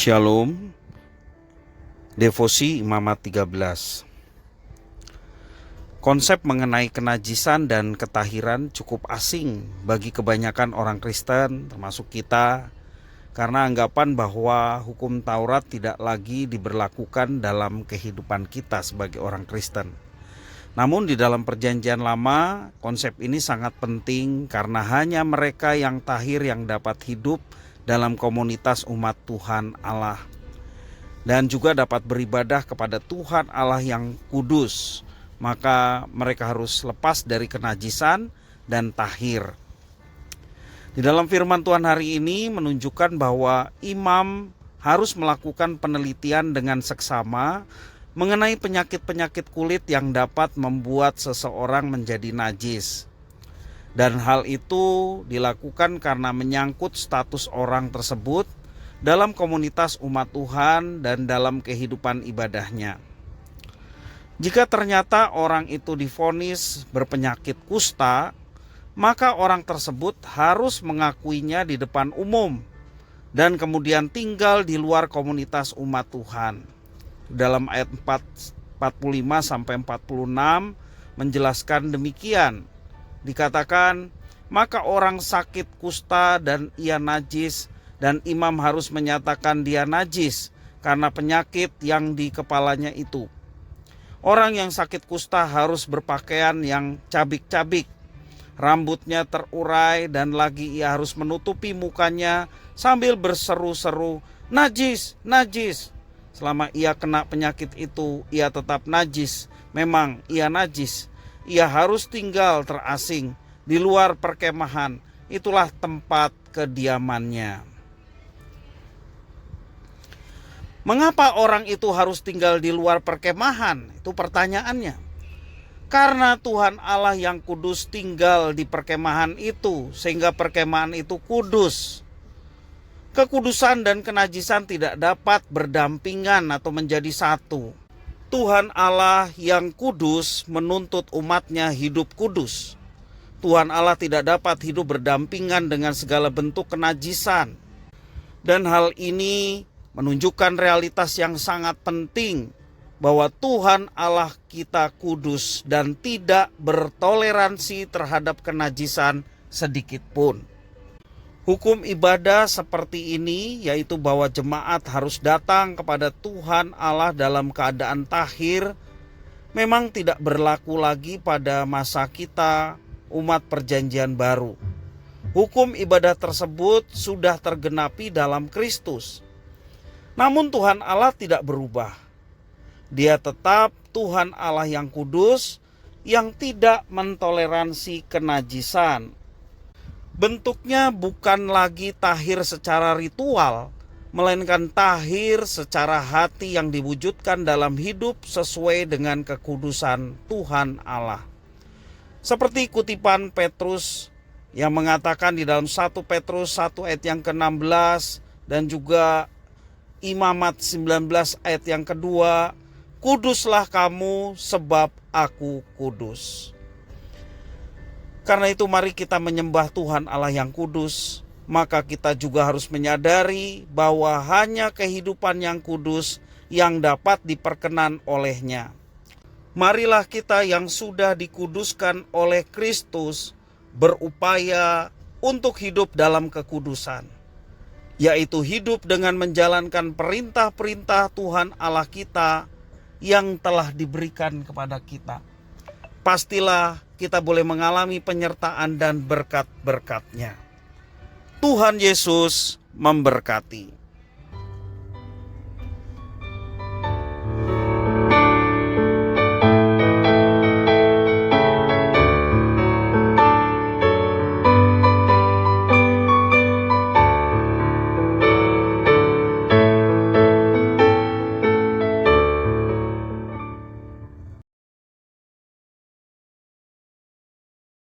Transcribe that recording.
Shalom. Devosi Imamat 13. Konsep mengenai kenajisan dan ketahiran cukup asing bagi kebanyakan orang Kristen, termasuk kita, karena anggapan bahwa hukum Taurat tidak lagi diberlakukan dalam kehidupan kita sebagai orang Kristen. Namun di dalam Perjanjian Lama, konsep ini sangat penting karena hanya mereka yang tahir yang dapat hidup dalam komunitas umat Tuhan Allah dan juga dapat beribadah kepada Tuhan Allah yang kudus. Maka mereka harus lepas dari kenajisan dan tahir. Di dalam firman Tuhan hari ini menunjukkan bahwa imam harus melakukan penelitian dengan seksama mengenai penyakit-penyakit kulit yang dapat membuat seseorang menjadi najis. Dan hal itu dilakukan karena menyangkut status orang tersebut dalam komunitas umat Tuhan dan dalam kehidupan ibadahnya. Jika ternyata orang itu divonis berpenyakit kusta, maka orang tersebut harus mengakuinya di depan umum dan kemudian tinggal di luar komunitas umat Tuhan. Dalam ayat 45-46 menjelaskan demikian. Dikatakan, maka orang sakit kusta dan ia najis, dan imam harus menyatakan dia najis karena penyakit yang di kepalanya itu. Orang yang sakit kusta harus berpakaian yang cabik-cabik, rambutnya terurai, dan lagi ia harus menutupi mukanya sambil berseru-seru, najis, najis. Selama ia kena penyakit itu, ia tetap najis. Memang ia najis. Ia harus tinggal terasing di luar perkemahan. Itulah tempat kediamannya. Mengapa orang itu harus tinggal di luar perkemahan? Itu pertanyaannya. Karena Tuhan Allah yang kudus tinggal di perkemahan itu, sehingga perkemahan itu kudus. Kekudusan dan kenajisan tidak dapat berdampingan atau menjadi satu. Tuhan Allah yang kudus menuntut umatnya hidup kudus. Tuhan Allah tidak dapat hidup berdampingan dengan segala bentuk kenajisan. Dan hal ini menunjukkan realitas yang sangat penting bahwa Tuhan Allah kita kudus dan tidak bertoleransi terhadap kenajisan sedikit pun. Hukum ibadah seperti ini, yaitu bahwa jemaat harus datang kepada Tuhan Allah dalam keadaan tahir, memang tidak berlaku lagi pada masa kita, umat Perjanjian Baru. Hukum ibadah tersebut sudah tergenapi dalam Kristus. Namun Tuhan Allah tidak berubah. Dia tetap Tuhan Allah yang kudus, yang tidak mentoleransi kenajisan. Bentuknya bukan lagi tahir secara ritual, melainkan tahir secara hati yang diwujudkan dalam hidup sesuai dengan kekudusan Tuhan Allah. Seperti kutipan Petrus yang mengatakan di dalam 1 Petrus 1 ayat yang ke-16 dan juga Imamat 19 ayat yang kedua, kuduslah kamu sebab aku kudus. Karena itu mari kita menyembah Tuhan Allah yang kudus, maka kita juga harus menyadari bahwa hanya kehidupan yang kudus yang dapat diperkenan olehnya. Marilah kita yang sudah dikuduskan oleh Kristus berupaya untuk hidup dalam kekudusan, yaitu hidup dengan menjalankan perintah-perintah Tuhan Allah kita yang telah diberikan kepada kita. Pastilah kita boleh mengalami penyertaan dan berkat-berkat-Nya. Tuhan Yesus memberkati.